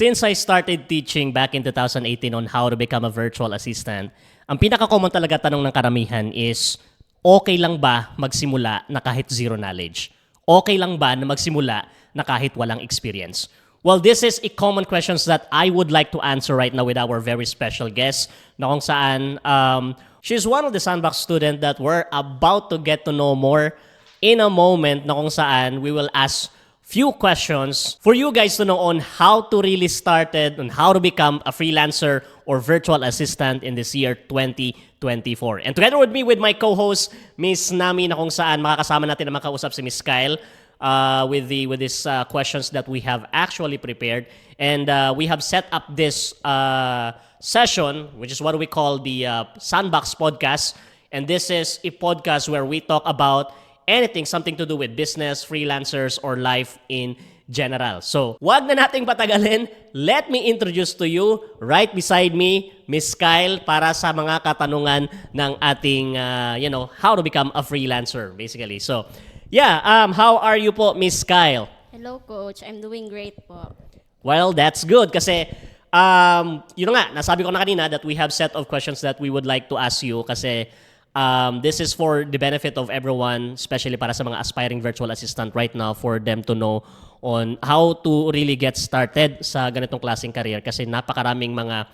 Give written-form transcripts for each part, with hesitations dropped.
Since I started teaching back in 2018 on how to become a virtual assistant, ang pinaka-common talaga tanong ng karamihan is, okay lang ba magsimula na kahit zero knowledge? Okay lang ba na magsimula na kahit walang experience? Well, this is a common questions that I would like to answer right now with our very special guest na kung saan she's one of the Sandbox student that we're about to get to know more in a moment na kung saan we will ask few questions for you guys to know on how to really started, on how to become a freelancer or virtual assistant in this year 2024. And together with me, with my co-host, Miss Nami, na kung saan makakasama natin na makausap si Miss Kyle with these questions that we have actually prepared. And we have set up this session, which is what we call the Sandbox Podcast. And this is a podcast where we talk about anything, something to do with business, freelancers, or life in general. So, wag na nating patagalin. Let me introduce to you, right beside me, Miss Kyle, para sa mga katanungan ng ating, how to become a freelancer, basically. So, yeah, how are you po, Miss Kyle? Hello, Coach. I'm doing great po. Well, that's good kasi nasabi ko na kanina that we have set of questions that we would like to ask you kasi this is for the benefit of everyone, especially para sa mga aspiring virtual assistant right now, for them to know on how to really get started sa ganitong klaseng career kasi napakaraming mga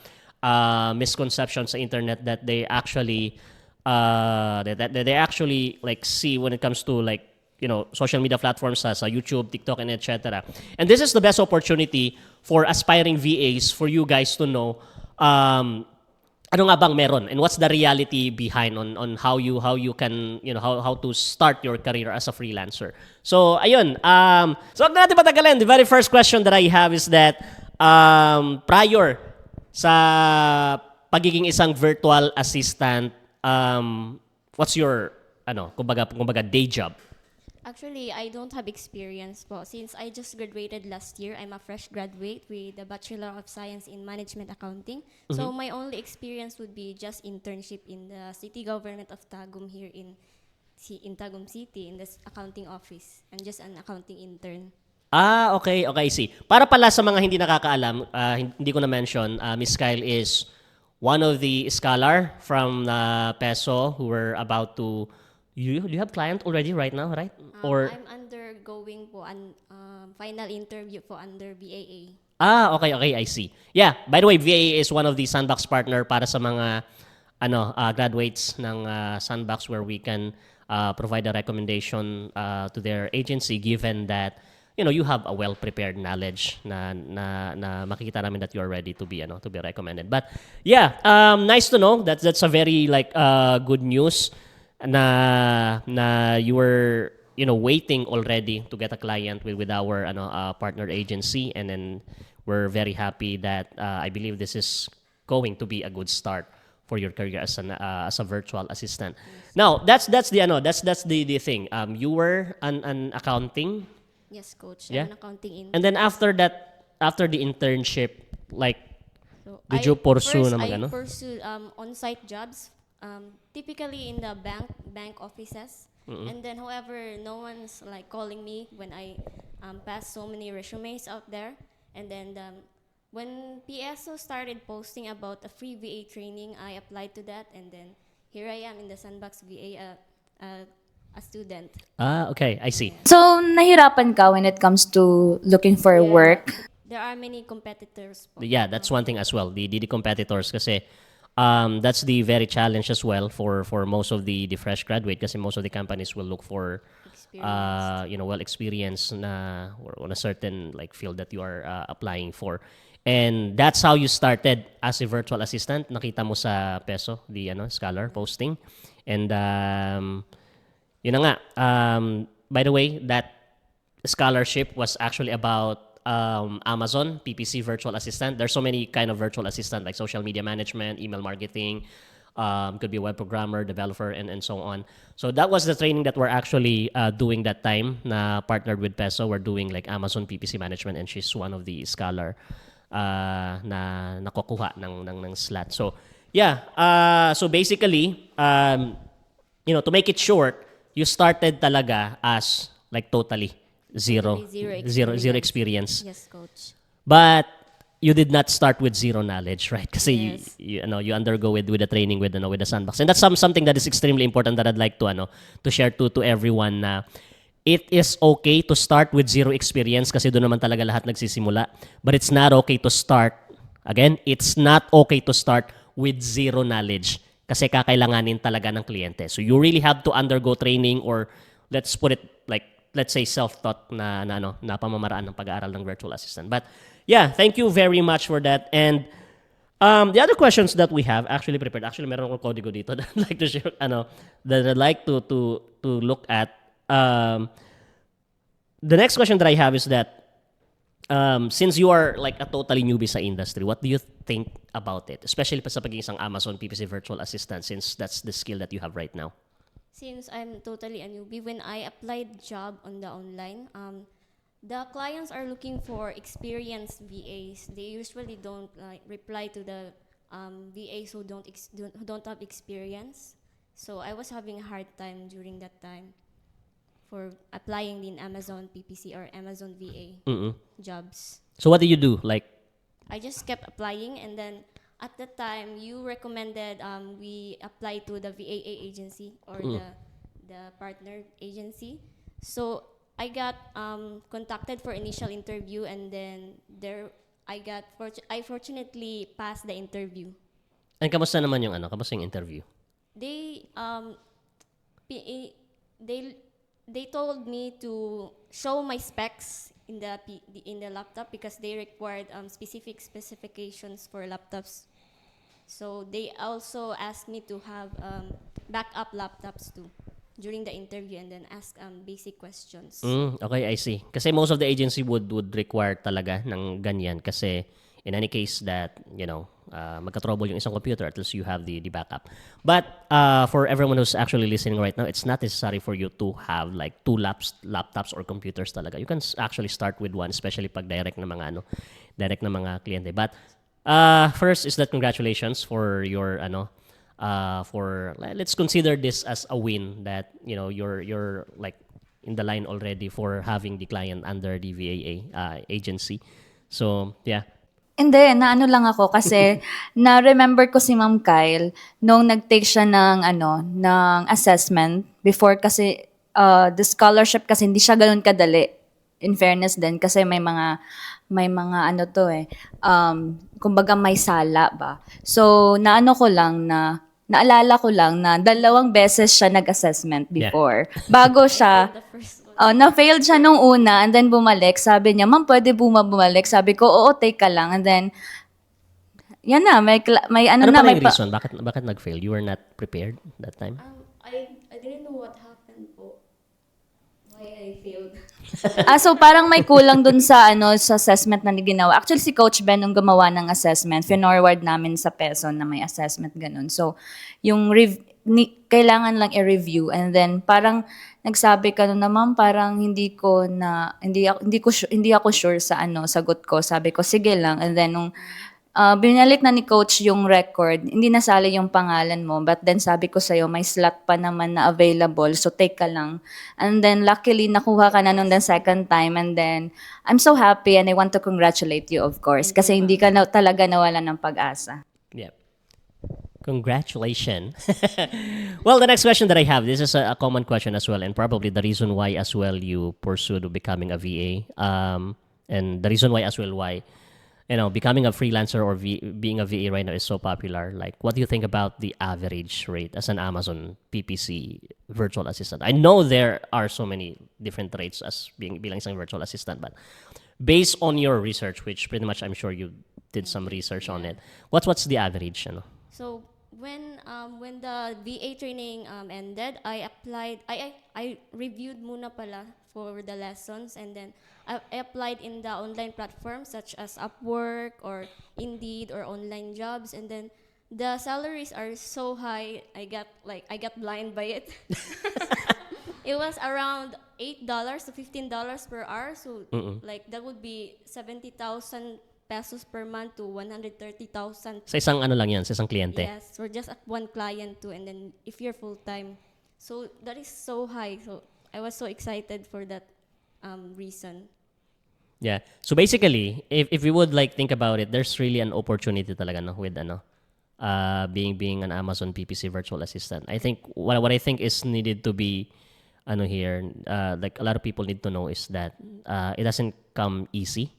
misconceptions sa internet that they actually that they actually like see when it comes to like social media platforms sa YouTube, TikTok, and etc. And this is the best opportunity for aspiring VAs for you guys to know ano nga bang meron and what's the reality behind on how you can how to start your career as a freelancer. So ayun, so wag na natin patagalin. The very first question that I have is that prior sa pagiging isang virtual assistant, what's your kumbaga day job? Actually, I don't have experience po. Since I just graduated last year, I'm a fresh graduate with the Bachelor of Science in Management Accounting. Mm-hmm. So my only experience would be just internship in the city government of Tagum here in Tagum City in this accounting office. I'm just an accounting intern. Okay, see. Para pala sa mga hindi nakakaalam, hindi ko na-mention, Miss Kyle is one of the scholar from PESO who were about to... You have client already right now, right? Or I'm undergoing po an final interview po under BAA. Okay, I see. Yeah, by the way, VAA is one of the Sandbox partner para sa mga graduates ng Sandbox where we can provide a recommendation to their agency given that you have a well-prepared knowledge na makikita namin that you are ready to be recommended. But yeah, nice to know. That's a very good news na you were waiting already to get a client with our partner agency, and then we're very happy that I believe this is going to be a good start for your career as a virtual assistant. Yes. Now that's the thing. You were an accounting. Yes, Coach. Yeah? I'm an accounting intern. And then after the internship, did you pursue first, na I pursued on-site jobs. Typically in the bank offices. Mm-hmm. And then however no one's calling me when I pass so many resumes out there. And then when PSO started posting about a free VA training, I applied to that, and then here I am in the Sandbox VA, a student. Okay, I see. So nahirapan ka when it comes to looking for work? There are many competitors po. Yeah, that's one thing as well. The competitors kasi that's the very challenge as well for most of the fresh graduate kasi most of the companies will look for experienced na or on a certain field that you are applying for. And that's how you started as a virtual assistant. Nakita mo sa PESO, the scholar posting. And yun na nga, by the way, that scholarship was actually about Amazon PPC virtual assistant. There's so many kind of virtual assistant like social media management, email marketing, could be a web programmer, developer, and so on. So that was the training that we're actually doing that time. Na partnered with PESO, we're doing Amazon PPC management, and she's one of the scholar na nakukuha ng slot. So yeah, so basically, to make it short, you started talaga as totally zero experience. Yes, Coach. But you did not start with zero knowledge, right? Kasi Yes. you undergo with the training with with the sandbox. And that's something that is extremely important that I'd like to share to everyone na it is okay to start with zero experience kasi doon naman talaga lahat nagsisimula. But it's not okay to start, again, it's not okay to start with zero knowledge kasi kakailanganin talaga ng kliyente. So you really have to undergo training, or let's put it like, let's say self-taught na pamamaraan ng pag-aaral ng virtual assistant. But yeah, thank you very much for that. And the other questions that we have actually prepared. Actually, meron akong kodigo dito that I'd like to share, that I'd like to look at. The next question that I have is that since you are like a totally newbie sa industry, what do you think about it? Especially pa sa pagiging isang Amazon PPC virtual assistant, since that's the skill that you have right now. Since I'm totally a newbie, when I applied job on the online, the clients are looking for experienced VAs. They usually don't like reply to the VAs who who don't have experience. So I was having a hard time during that time for applying in Amazon PPC or Amazon VA jobs. So what do you do? Like, I just kept applying, and then at the time you recommended we apply to the VAA agency or the partner agency. So I got contacted for initial interview, and then I fortunately passed the interview. and kamusta naman yung kamusta yung interview? They they told me to show my specs in the laptop because they required specific specifications for laptops. So they also asked me to have backup laptops too during the interview, and then ask basic questions. Okay, I see. Kasi most of the agency would require talaga ng ganyan kasi in any case that, magka-trouble yung isang computer, at least you have the backup. But for everyone who's actually listening right now, it's not necessary for you to have like two laptops or computers talaga. You can actually start with one, especially pag direct na mga kliyente. But first is that congratulations for your for, let's consider this as a win that you're like in the line already for having the client under the VAA agency. So yeah. Hindi, naano lang ako kasi na-remember ko si Ma'am Kyle nung nag-take siya ng assessment before kasi the scholarship kasi hindi siya ganoon kadali. In fairness din kasi may mga kumbaga may sala ba. So naalala ko lang na 2 beses siya nag-assessment before. Bago siya The first one. na-failed siya nung una, and then bumalik. Sabi niya, "Ma'am, pwede bumalik?" Sabi ko, "Oo, take ka lang." And then, yan na, may Ano na, pala may yung reason? Bakit nag-fail? You were not prepared that time? I didn't know what happened po. Why I failed. So parang may kulang dun sa sa assessment na ginawa. Actually, si Coach Ben nung gumawa ng assessment, finorward namin sa Peso na may assessment ganun. So, yung kailangan lang i-review, and then parang nagsabi ka na, "Ma'am, parang hindi ako sure sa sagot ko." Sabi ko, "Sige lang." And then nung binalik na ni Coach yung record, hindi nasali yung pangalan mo, but then sabi ko sa'yo, may slot pa naman na available, so take ka lang. And then luckily, nakuha ka na nung the second time, and then I'm so happy and I want to congratulate you, of course, kasi hindi ka talaga nawala ng pag-asa. Yep. Congratulations. Well, the next question that I have, this is a common question as well, and probably the reason why as well you pursued becoming a VA, and the reason why as well why becoming a freelancer or being a VA right now is so popular. Like, what do you think about the average rate as an Amazon PPC virtual assistant? I know there are so many different rates as bilang isang virtual assistant, but based on your research, which pretty much I'm sure you did some research on it, what's the average? So when the VA training ended, I applied. I reviewed muna pala for the lessons, and then I applied in the online platforms such as Upwork or Indeed or online jobs, and then the salaries are so high. I got blind by it. It was around $8 to $15 per hour, so like that would be 70,000 pesos per month to 130,000. Sa isang lang yan, sa isang kliyente. Yes, for just one client too, and then if you're full time, so that is so high. So I was so excited for that reason. Yeah. So basically, if we would like think about it, there's really an opportunity talaga no with being an Amazon PPC virtual assistant. I think what I think is needed to be here, like a lot of people need to know is that it doesn't come easy.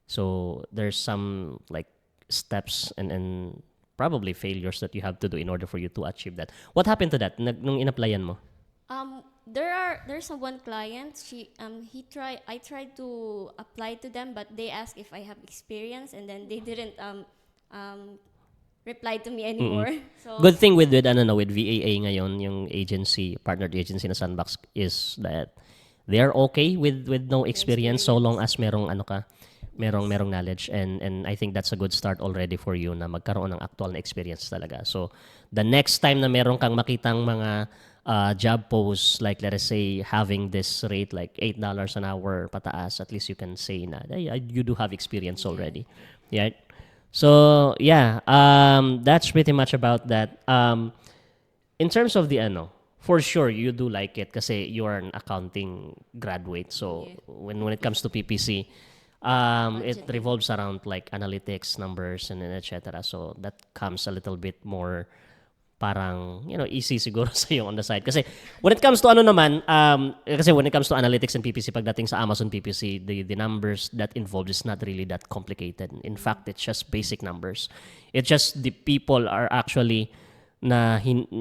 So there's some like steps and probably failures that you have to do in order for you to achieve that. What happened to that nung in-applyan mo? There's a one client. I tried to apply to them, but they asked if I have experience, and then they didn't reply to me anymore. So Good thing with with VAA ngayon, yung agency, partnered agency na Sandbox is that they are okay with no experience so long as merong knowledge, and I think that's a good start already for you na magkaroon ng actual na experience talaga. So the next time na meron kang makitang mga job posts, like let us say having this rate like $8 an hour pataas, at least you can say na hey, you do have experience already. Yeah. So yeah, that's pretty much about that. In terms of the for sure you do like it kasi you are an accounting graduate. So when it comes to PPC, it revolves around like analytics, numbers, and then etc. So that comes a little bit more parang easy siguro sa iyo on the side kasi when it comes to when it comes to analytics and PPC, pagdating sa Amazon PPC, the numbers that involved is not really that complicated. In fact, it's just basic numbers. It's just the people are actually trying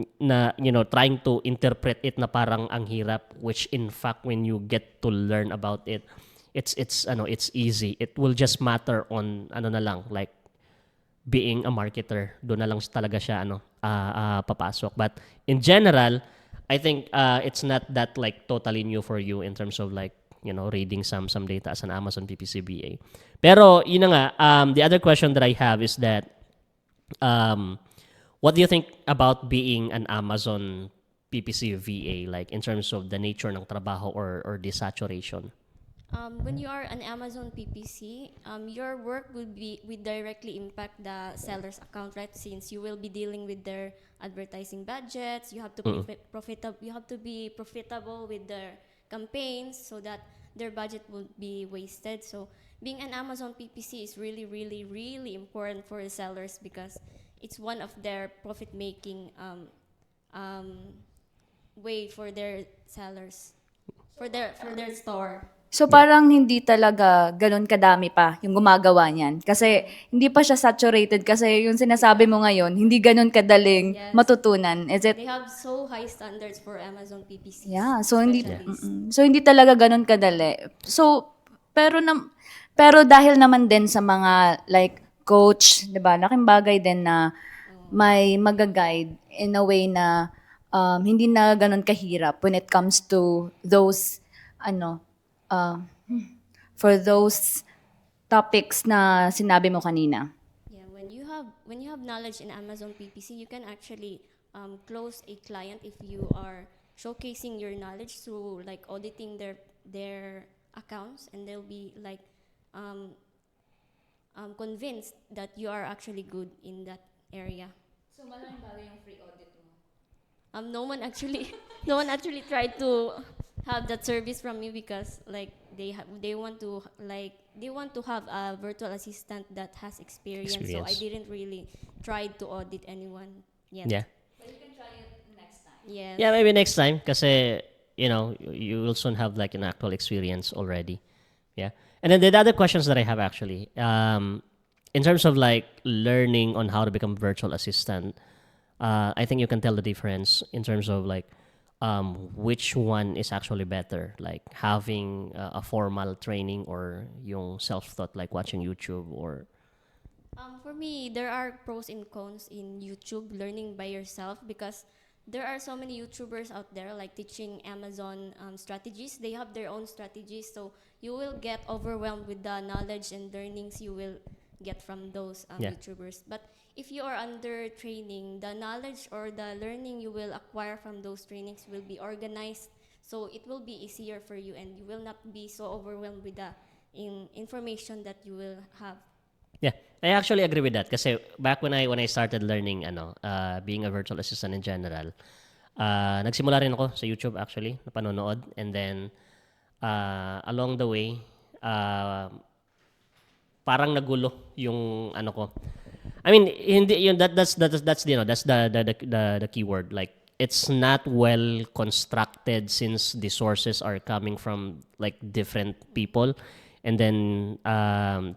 to interpret it na parang ang hirap, which in fact when you get to learn about it, it's easy. It will just matter on na lang, like being a marketer, doon na lang talaga siya papasok. But in general, I think it's not that like totally new for you in terms of like reading some data as an Amazon PPC VA. Pero yun na nga, the other question that I have is that what do you think about being an Amazon PPC VA, like in terms of the nature ng trabaho or the saturation? When you are an Amazon PPC, your work will directly impact the seller's account, right? Since you will be dealing with their advertising budgets, you have to be profitable with their campaigns so that their budget won't be wasted. So being an Amazon PPC is really, really, really important for the sellers because it's one of their profit-making way for their sellers, for their store. So parang hindi talaga ganun kadami pa yung gumagawa niyan. Kasi hindi pa siya saturated kasi yung sinasabi mo ngayon, hindi ganun kadaling matutunan. Is it? They have so high standards for Amazon PPC. Yeah, so hindi talaga ganun kadali. So pero dahil naman din sa mga like coach, 'di ba? Laking bagay din na may maga-guide in a way na hindi na ganun kahirap when it comes to those for those topics na sinabi mo kanina. Yeah, when you have knowledge in Amazon PPC, you can actually close a client if you are showcasing your knowledge through like auditing their accounts, and they'll be like convinced that you are actually good in that area. So malaking bagay yung free audit mo. No one actually tried to have that service from me because like they want to have a virtual assistant that has experience. So I didn't really try to audit anyone yet. Yeah. But you can try it next time. Yes. Yeah, maybe next time kasi you will soon have like an actual experience already. Yeah. And then the other questions that I have actually, in terms of like learning on how to become virtual assistant, I think you can tell the difference in terms of like which one is actually better, like having a formal training or yung self-taught like watching YouTube or For me, there are pros and cons in YouTube learning by yourself because there are so many YouTubers out there like teaching Amazon strategies. They have their own strategies, so you will get overwhelmed with the knowledge and learnings you will get from those YouTubers. But if you are under training, the knowledge or the learning you will acquire from those trainings will be organized, so it will be easier for you and you will not be so overwhelmed with the information that you will have. Yeah, I actually agree with that kasi back when I started learning being a virtual assistant in general, nagsimula rin ako sa YouTube actually, na panonood, and then along the way parang nagulo yung ano ko. I mean, hindi yun that's you know, that's the keyword. Like it's not well constructed since the sources are coming from like different people, and then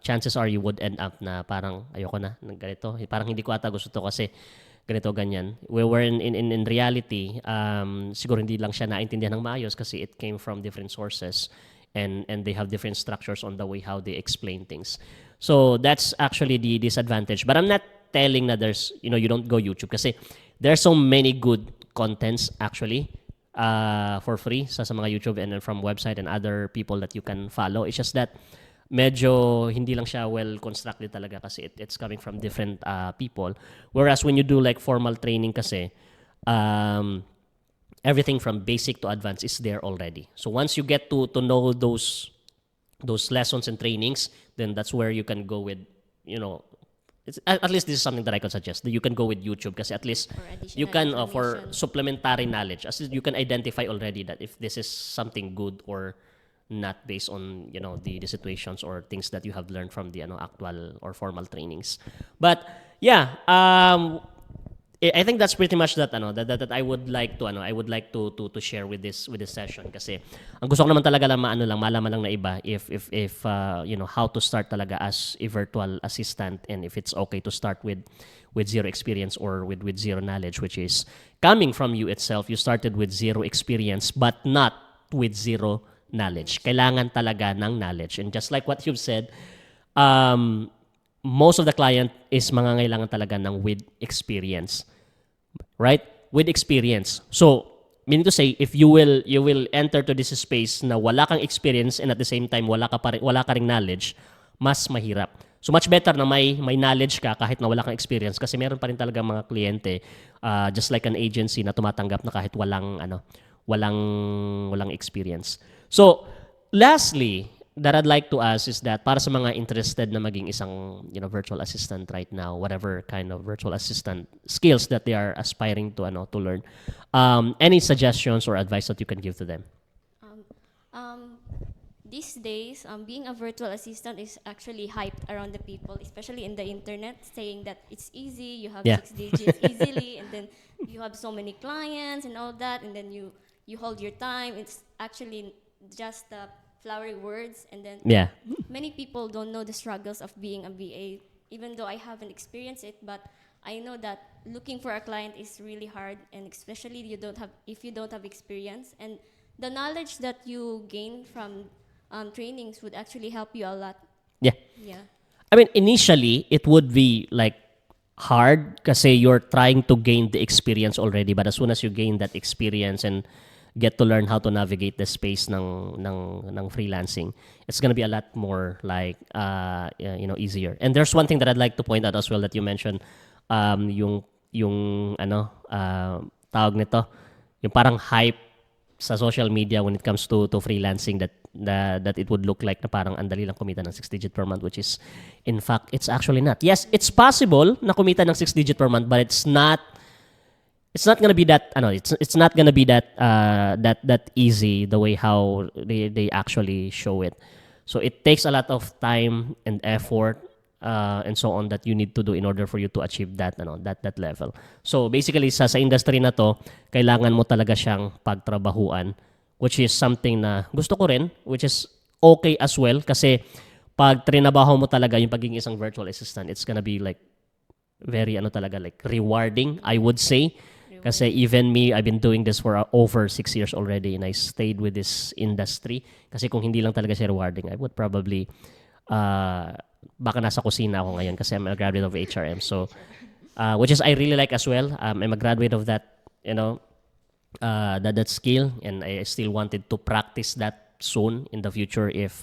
chances are you would end up na parang ayoko na ng ganito. Parang hindi ko ata gusto to kasi ganito ganyan. We were in reality, siguro hindi lang siya naintindihan ng maayos kasi it came from different sources, and they have different structures on the way how they explain things. So that's actually the disadvantage. But I'm not telling na there's, you know, you don't go YouTube kasi there's so many good contents actually for free sa mga YouTube and then from website and other people that you can follow. It's just that medyo hindi lang siya well constructed talaga kasi it's coming from different people. Whereas when you do like formal training kasi, everything from basic to advanced is there already. So once you get to know those lessons and trainings, then that's where you can go with, you know, at least this is something that I could suggest, that you can go with YouTube kasi at least For additional you can for information. supplementary knowledge, as you can identify already that if this is something good or not based on, you know, the situations or things that you have learned from the actual or formal trainings. But yeah, I think that's pretty much that that I would like to to share with this session kasi ang gusto ko naman talaga lang malaman lang na iba if you know how to start talaga as a virtual assistant, and if it's okay to start with zero experience or with zero knowledge, which is coming from you itself. You started with zero experience but not with zero knowledge. Kailangan talaga ng knowledge, and just like what you've said, most of the client is mangangailangan talaga ng with experience. Right? With experience. So, meaning to say, if you will enter to this space na wala kang experience and at the same time wala ka ring knowledge, mas mahirap. So much better na may knowledge ka kahit na wala kang experience, kasi meron pa rin talaga mga kliyente, just like an agency na tumatanggap na kahit walang experience. So, lastly, that I'd like to ask is that para sa mga interested na maging isang, you know, virtual assistant right now, whatever kind of virtual assistant skills that they are aspiring to learn, any suggestions or advice that you can give to them? These days, being a virtual assistant is actually hyped around the people, especially in the internet, saying that it's easy, you have Yeah. 6 digits easily, and then you have so many clients and all that, and then you hold your time. It's actually just flowery words, and then Yeah. many people don't know the struggles of being a VA, even though I haven't experienced it, but I know that looking for a client is really hard, and especially if you don't have experience, and the knowledge that you gain from trainings would actually help you a lot. Yeah. Yeah. I mean, initially, it would be like hard kasi you're trying to gain the experience already, but as soon as you gain that experience and get to learn how to navigate the space ng freelancing, it's gonna be a lot more like you know, easier. And there's one thing that I'd like to point out as well that you mentioned, yung tawag nito, yung parang hype sa social media when it comes to freelancing, that it would look like na parang andali lang kumita ng 6-digit per month, which is in fact it's actually not. Yes, it's possible na kumita ng 6-digit per month, but it's not gonna be that it's not gonna be that easy the way how they actually show it. So it takes a lot of time and effort and so on that you need to do in order for you to achieve that that level. So basically sa industry na to, kailangan mo talaga siyang pagtrabahuan, which is something na gusto ko rin, which is okay as well kasi pag trinabaho mo talaga yung pagiging isang virtual assistant, it's gonna be like very talaga like rewarding, I would say. Kasi even me, I've been doing this for over 6 years already, and I stayed with this industry. Kasi kung hindi lang talaga siya rewarding, I would probably, baka nasa kusina ako ngayon kasi I'm a graduate of HRM. So, which is I really like as well. I'm a graduate of that, that skill, and I still wanted to practice that soon in the future if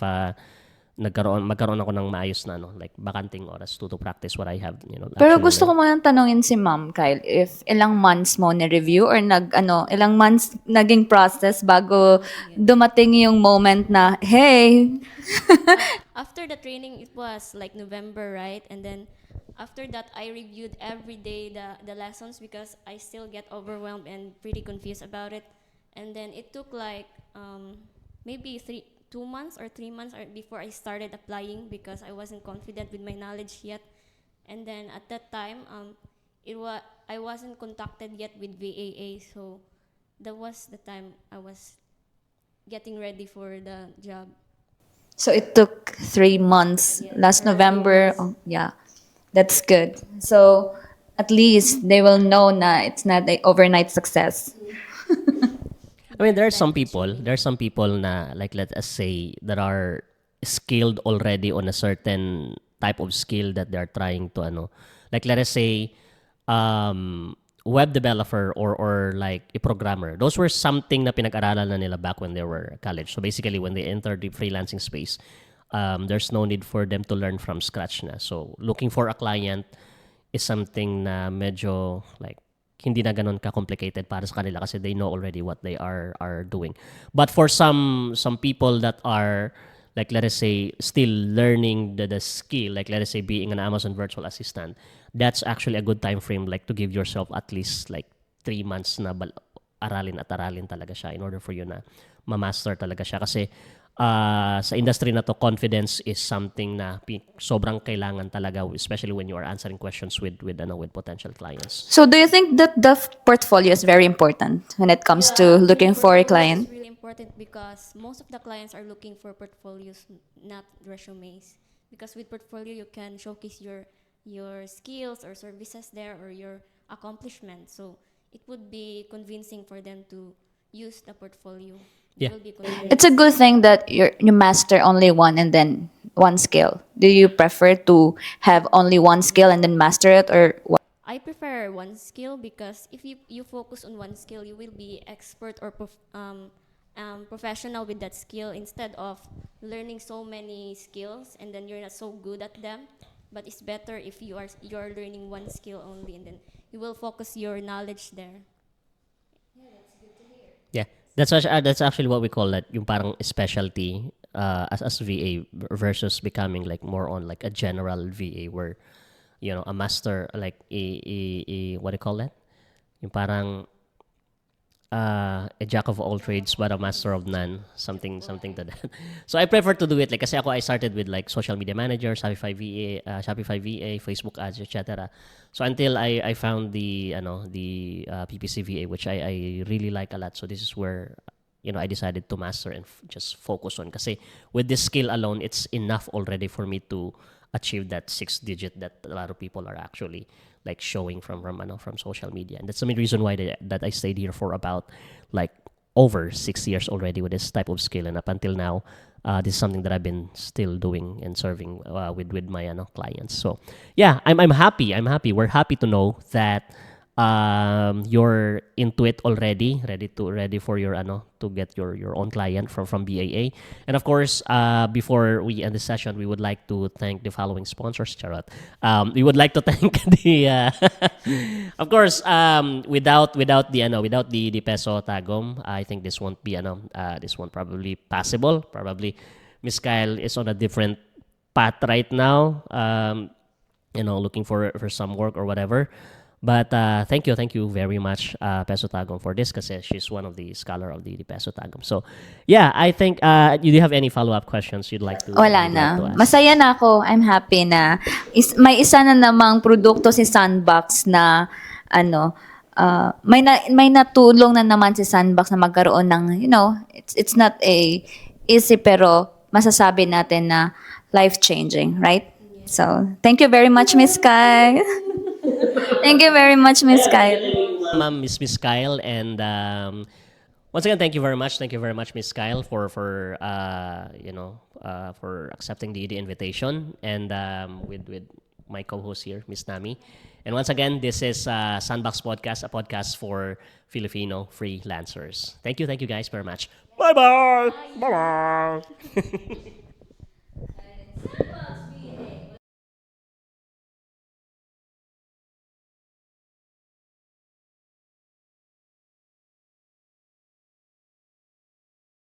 magkaroon ako ng maayos na like bakanting oras to practice what I have, Pero actually gusto ko learned. munang tanungin si Ma'am Kyle if ilang months mo ni-review or ilang months naging process bago dumating yung moment na, hey, After the training, it was like November, right? And then after that, I reviewed every day the lessons because I still get overwhelmed and pretty confused about it. And then it took like maybe 2 months or 3 months before I started applying because I wasn't confident with my knowledge yet. And then at that time, I wasn't contacted yet with VAA, so that was the time I was getting ready for the job. So it took 3 months. Last November. Oh, yeah, that's good. So at least they will know na it's not an overnight success. I mean, there are some people na, like, let us say, that are skilled already on a certain type of skill that they're trying to, like, let us say, web developer or like a programmer. Those were something na pinag-aralan na nila back when they were college. So basically, when they entered the freelancing space, there's no need for them to learn from scratch na. So looking for a client is something na medyo like hindi na ganun ka-complicated para sa kanila kasi they know already what they are doing. But for some people that are, like, let us say, still learning the skill, like, let us say, being an Amazon virtual assistant, that's actually a good time frame, like, to give yourself at least like 3 months na aralin talaga siya in order for you na ma-master talaga siya. Kasi sa industry na to, confidence is something na sobrang kailangan talaga, especially when you are answering questions with potential clients. So do you think that the portfolio is very important when it comes to looking for a client? It's really important because most of the clients are looking for portfolios, not resumes. Because with portfolio, you can showcase your skills or services there or your accomplishments. So it would be convincing for them to use the portfolio. It Yeah. will be convincing. It's a good thing that you master only one and then one skill. Do you prefer to have only one skill and then master it, or what? I prefer one skill because if you focus on one skill, you will be expert or professional with that skill instead of learning so many skills and then you're not so good at them. But it's better if you're learning one skill only and then you will focus your knowledge there. Yeah. That's actually what we call that, yung parang specialty as VA versus becoming like more on like a general VA where, a master, like a what do you call that? Yung parang a jack of all trades but a master of none, something to that. So I prefer to do it like kasi I started with like social media manager, Shopify VA, Facebook ads, etc. So until I found the PPC VA, which I really like a lot. So this is where I decided to master and just focus on kasi with this skill alone, it's enough already for me to achieve that 6 digit that a lot of people are actually like showing from social media. And that's the main reason why that I stayed here for about like over 6 years already with this type of skill, and up until now this is something that I've been still doing and serving with my clients. So yeah, I'm happy we're happy to know that you're into it already, ready for your to get your own client from BAA. And of course, before we end the session, we would like to thank the following sponsors. Charot. We would like to thank the of course, without the peso tagom, I think this won't be this won't probably possible. Probably Miss Kyle is on a different path right now, looking for some work or whatever. But thank you very much, Peso Tagum, for this kasi she's one of the scholar of the Peso Tagum. So, yeah, I think, do you have any follow-up questions you'd like to Wala you'd na. like to ask? Masaya na ako. I'm happy na may isa na namang produkto si Sandbox na may natulong na naman si Sandbox na magkaroon ng, it's not a easy pero masasabi natin na life-changing, right? So, thank you very much, Miss Kai. Thank you very much, Miss Kyle. Ma'am, Miss Kyle, and once again, thank you very much, Miss Kyle, for for accepting the invitation, and with my co-host here, Miss Nami. And once again, this is Sandbox Podcast, a podcast for Filipino freelancers. Thank you guys very much. Bye bye.